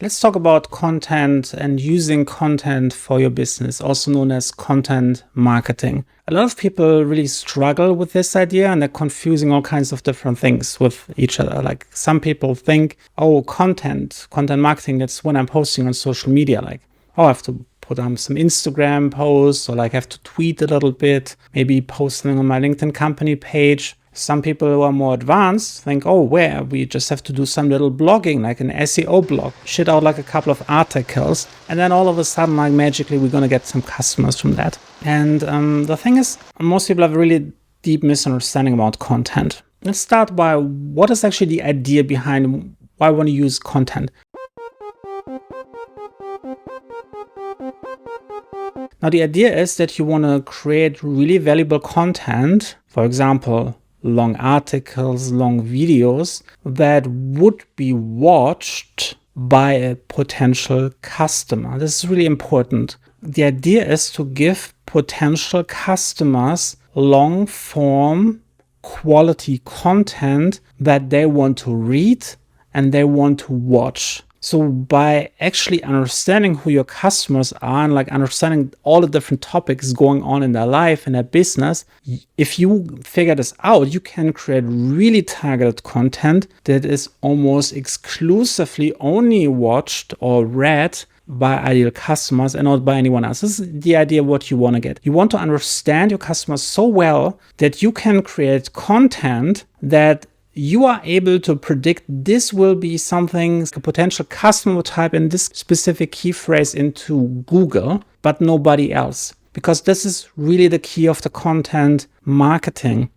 Let's talk about content and using content for your business, also known as content marketing. A lot of people really struggle with this idea and they're confusing all kinds of different things with each other. Like some people think, oh, content marketing, that's when I'm posting on social media. Like, oh, I have to put on some Instagram posts, or like I have to tweet a little bit, maybe post something on my LinkedIn company page. Some people who are more advanced think, oh, we just have to do some little blogging, like an SEO blog, shit out like a couple of articles, and then all of a sudden, like magically, we're going to get some customers from that. And the thing is, most people have a really deep misunderstanding about content. Let's start by what is actually the idea behind why I want to use content. Now, the idea is that you want to create really valuable content, for example, long articles, long videos that would be watched by a potential customer. This is really important. The idea is to give potential customers long form quality content that they want to read and they want to watch. So by actually understanding who your customers are and like understanding all the different topics going on in their life and their business, if you figure this out, you can create really targeted content that is almost exclusively only watched or read by ideal customers and not by anyone else. This is the idea of what you want to get. You want to understand your customers so well that you can create content that you are able to predict this will be something a potential customer will type in this specific key phrase into Google, but nobody else. Because this is really the key of the content marketing.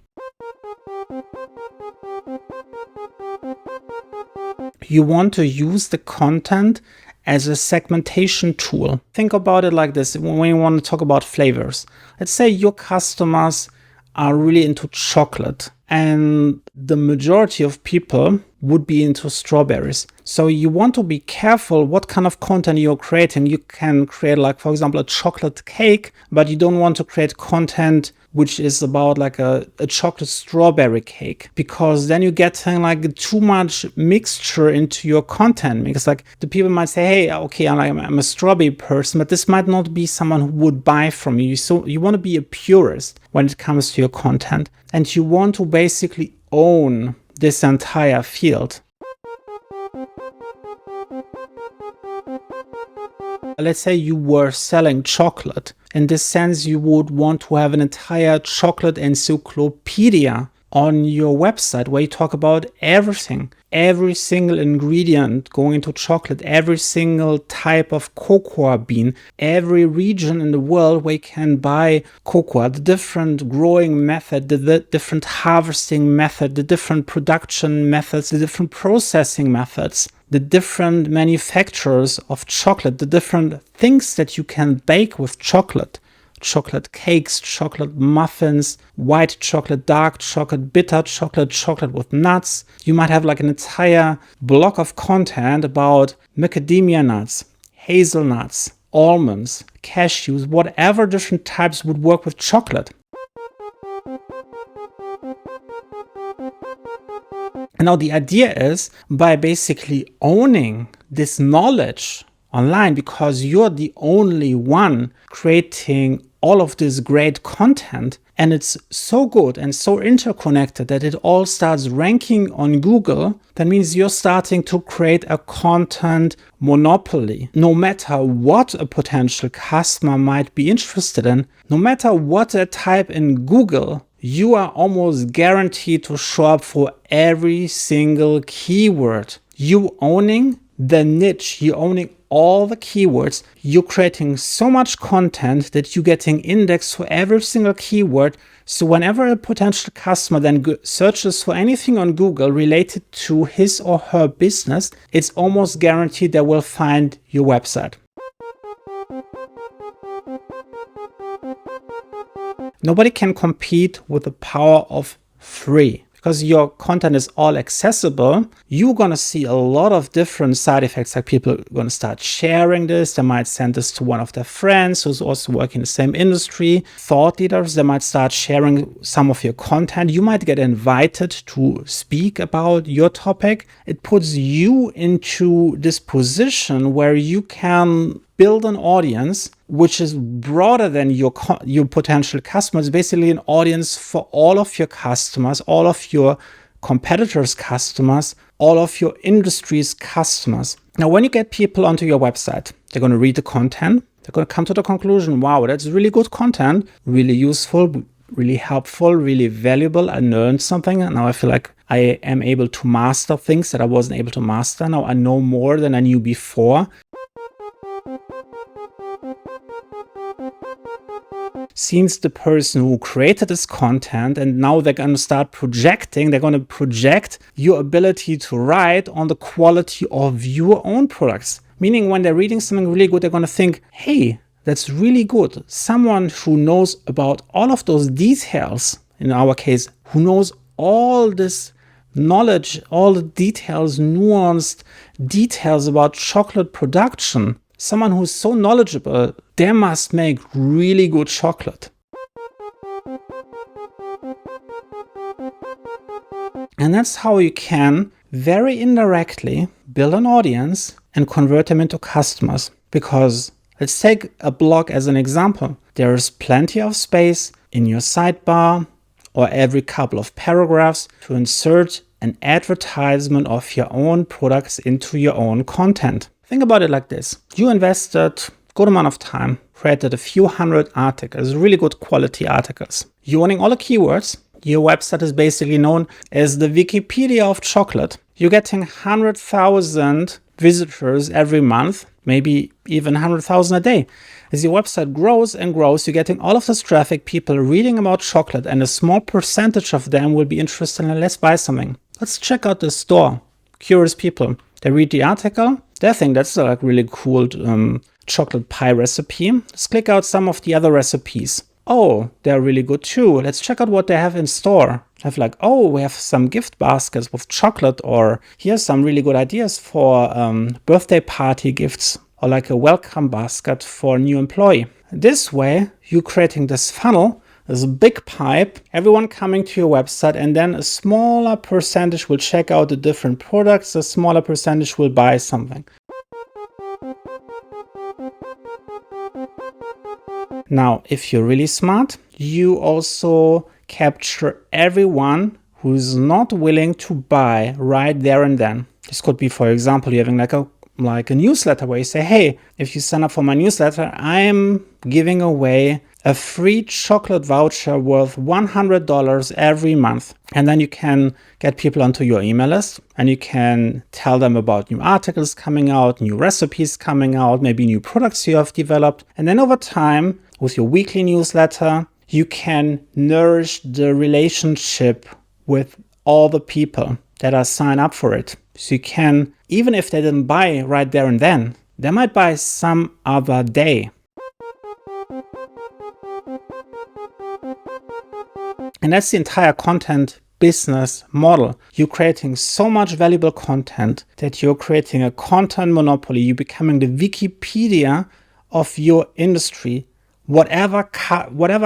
You want to use the content as a segmentation tool. Think about it like this when you want to talk about flavors. Let's say your customers are really into chocolate and the majority of people would be into strawberries. So you want to be careful what kind of content you're creating. You can create, like, for example, a chocolate cake, but you don't want to create content which is about like a chocolate strawberry cake, because then you get like too much mixture into your content. Because like the people might say, hey, okay, I'm a strawberry person, but this might not be someone who would buy from you. So you want to be a purist when it comes to your content, and you want to basically own this entire field. Let's say you were selling chocolate. In this sense, you would want to have an entire chocolate encyclopedia on your website where you talk about everything, every single ingredient going into chocolate, every single type of cocoa bean, every region in the world where you can buy cocoa, the different growing method, the different harvesting method, the different production methods, the different processing methods, the different manufacturers of chocolate, the different things that you can bake with chocolate. Chocolate cakes, chocolate muffins, white chocolate, dark chocolate, bitter chocolate, chocolate with nuts. You might have like an entire block of content about macadamia nuts, hazelnuts, almonds, cashews, whatever different types would work with chocolate. And now the idea is, by basically owning this knowledge online, because you're the only one creating all of this great content, and it's so good and so interconnected that it all starts ranking on Google, that means you're starting to create a content monopoly. No matter what a potential customer might be interested in, no matter what they type in Google, you are almost guaranteed to show up for every single keyword. You owning the niche, you owning all the keywords, you're creating so much content that you're getting indexed for every single keyword. So whenever a potential customer then searches for anything on Google related to his or her business, it's almost guaranteed they will find your website. Nobody can compete with the power of free, because your content is all accessible, you're going to see a lot of different side effects. Like people are going to start sharing this. They might send this to one of their friends who's also working in the same industry. Thought leaders, they might start sharing some of your content. You might get invited to speak about your topic. It puts you into this position where you can build an audience which is broader than your potential customers, basically an audience for all of your customers, all of your competitors' customers, all of your industry's customers. Now, when you get people onto your website, they're going to read the content. They're going to come to the conclusion, wow, that's really good content, really useful, really helpful, really valuable. I learned something. And now I feel like I am able to master things that I wasn't able to master. Now I know more than I knew before. Seems the person who created this content, and now they're going to start projecting, they're going to project your ability to write on the quality of your own products. Meaning when they're reading something really good, they're going to think, hey, that's really good. Someone who knows about all of those details, in our case, who knows all this knowledge, all the details, nuanced details about chocolate production. Someone who's so knowledgeable, they must make really good chocolate. And that's how you can very indirectly build an audience and convert them into customers. Because let's take a blog as an example. There is plenty of space in your sidebar or every couple of paragraphs to insert an advertisement of your own products into your own content. Think about it like this. You invested a good amount of time, created a few hundred articles, really good quality articles. You're owning all the keywords. Your website is basically known as the Wikipedia of chocolate. You're getting 100,000 visitors every month, maybe even 100,000 a day. As your website grows and grows, you're getting all of this traffic, people reading about chocolate, and a small percentage of them will be interested in, let's buy something. Let's check out the store. Curious people. They read the article. They think that's a really cool chocolate pie recipe. Let's click out some of the other recipes. Oh, they're really good too. Let's check out what they have in store. Have like, oh, we have some gift baskets with chocolate, or here's some really good ideas for birthday party gifts, or like a welcome basket for a new employee. This way, you're creating this funnel. There's a big pipe, everyone coming to your website, and then a smaller percentage will check out the different products, a smaller percentage will buy something. Now, if you're really smart, you also capture everyone who's not willing to buy right there and then. This could be, for example, you're having like a newsletter where you say, hey, if you sign up for my newsletter, I'm giving away a free chocolate voucher worth $100 every month. And then you can get people onto your email list and you can tell them about new articles coming out, new recipes coming out, maybe new products you have developed. And then over time, with your weekly newsletter, you can nourish the relationship with all the people that are signed up for it. So you can, even if they didn't buy right there and then, they might buy some other day. And that's the entire content business model. You're creating so much valuable content that you're creating a content monopoly. You're becoming the Wikipedia of your industry. Whatever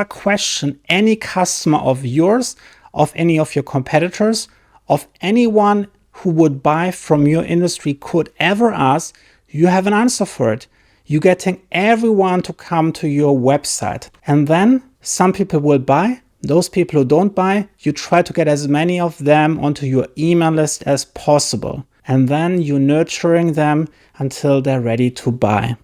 question any customer of yours, of any of your competitors, of anyone who would buy from your industry could ever ask, you have an answer for it. You're getting everyone to come to your website. And then some people will buy. Those people who don't buy, you try to get as many of them onto your email list as possible. And then you're nurturing them until they're ready to buy.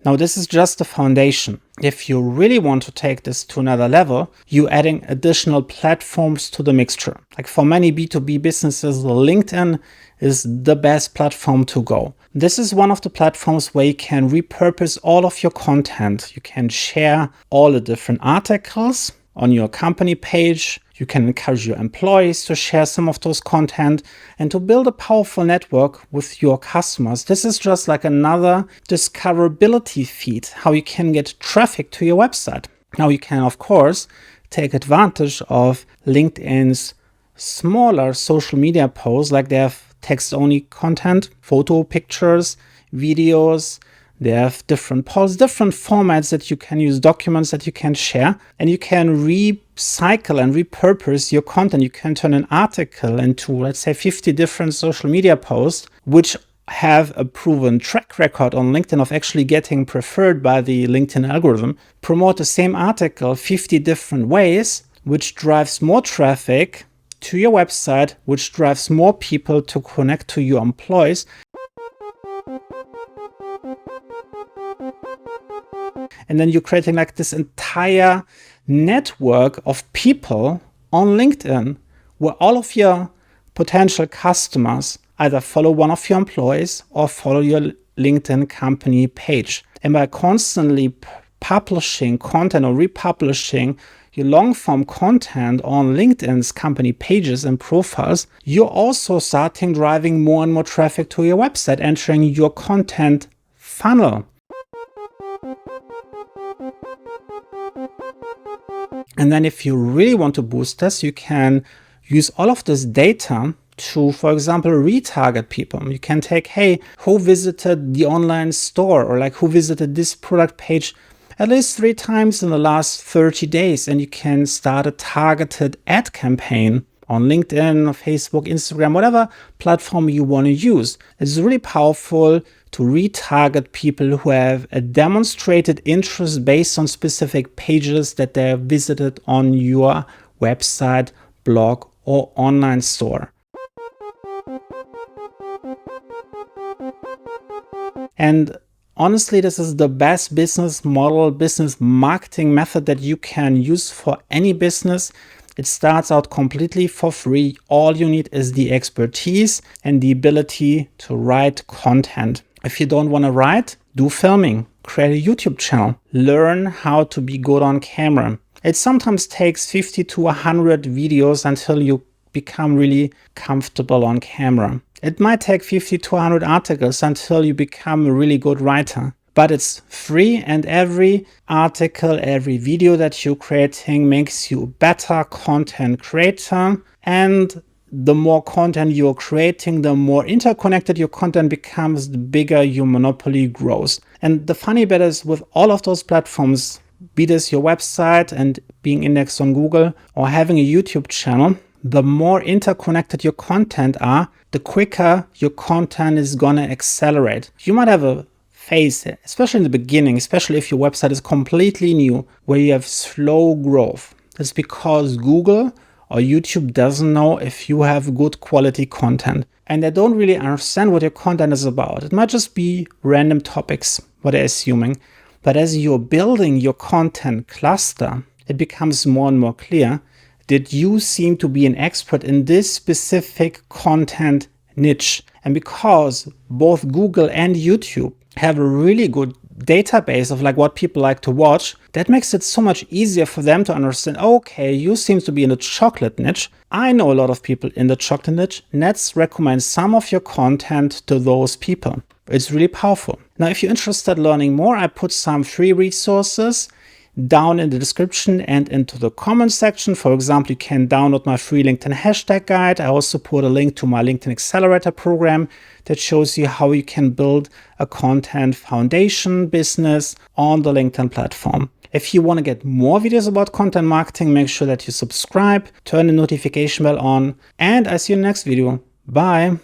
Now, this is just the foundation. If you really want to take this to another level, you're adding additional platforms to the mixture. Like for many B2B businesses, LinkedIn is the best platform to go. This is one of the platforms where you can repurpose all of your content. You can share all the different articles on your company page. You can encourage your employees to share some of those content and to build a powerful network with your customers. This is just like another discoverability feed, how you can get traffic to your website. Now you can, of course, take advantage of LinkedIn's smaller social media posts, like they have text-only content, photo, pictures, videos. They have different polls, different formats that you can use, documents that you can share, and you can recycle and repurpose your content. You can turn an article into, let's say, 50 different social media posts, which have a proven track record on LinkedIn of actually getting preferred by the LinkedIn algorithm. Promote the same article 50 different ways, which drives more traffic to your website, which drives more people to connect to your employees. And then you're creating like this entire network of people on LinkedIn where all of your potential customers either follow one of your employees or follow your LinkedIn company page. And by constantly publishing content or republishing your long-form content on LinkedIn's company pages and profiles, you're also starting driving more and more traffic to your website, entering your content funnel. And then if you really want to boost this, you can use all of this data to, for example, retarget people. You can take, hey, who visited the online store, or like who visited this product page at least 3 times in the last 30 days. And you can start a targeted ad campaign on LinkedIn, Facebook, Instagram, whatever platform you want to use. It's really powerful to retarget people who have a demonstrated interest based on specific pages that they have visited on your website, blog, or online store. And honestly, this is the best business model, business marketing method that you can use for any business. It starts out completely for free. All you need is the expertise and the ability to write content. If you don't want to write, do filming, create a YouTube channel, learn how to be good on camera. It sometimes takes 50 to 100 videos until you become really comfortable on camera. It might take 50 to 100 articles until you become a really good writer. But it's free, and every article, every video that you're creating makes you a better content creator. And the more content you're creating, the more interconnected your content becomes, the bigger your monopoly grows. And the funny bit is, with all of those platforms, be this your website and being indexed on Google or having a YouTube channel, the more interconnected your content are, the quicker your content is gonna accelerate. You might have a phase, especially in the beginning, especially if your website is completely new, where you have slow growth. That's because Google or YouTube doesn't know if you have good quality content, and they don't really understand what your content is about. It might just be random topics, what they're assuming. But as you're building your content cluster, it becomes more and more clear that you seem to be an expert in this specific content niche. And because both Google and YouTube have a really good database of like what people like to watch, that makes it so much easier for them to understand, okay, you seem to be in the chocolate niche. I know a lot of people in the chocolate niche. Let's recommend some of your content to those people. It's really powerful. Now, if you're interested in learning more, I put some free resources down in the description and into the comment section. For example, you can download my free LinkedIn hashtag guide. I also put a link to my LinkedIn Accelerator program that shows you how you can build a content foundation business on the LinkedIn platform. If you want to get more videos about content marketing, make sure that you subscribe, turn the notification bell on, and I see you in the next video. Bye.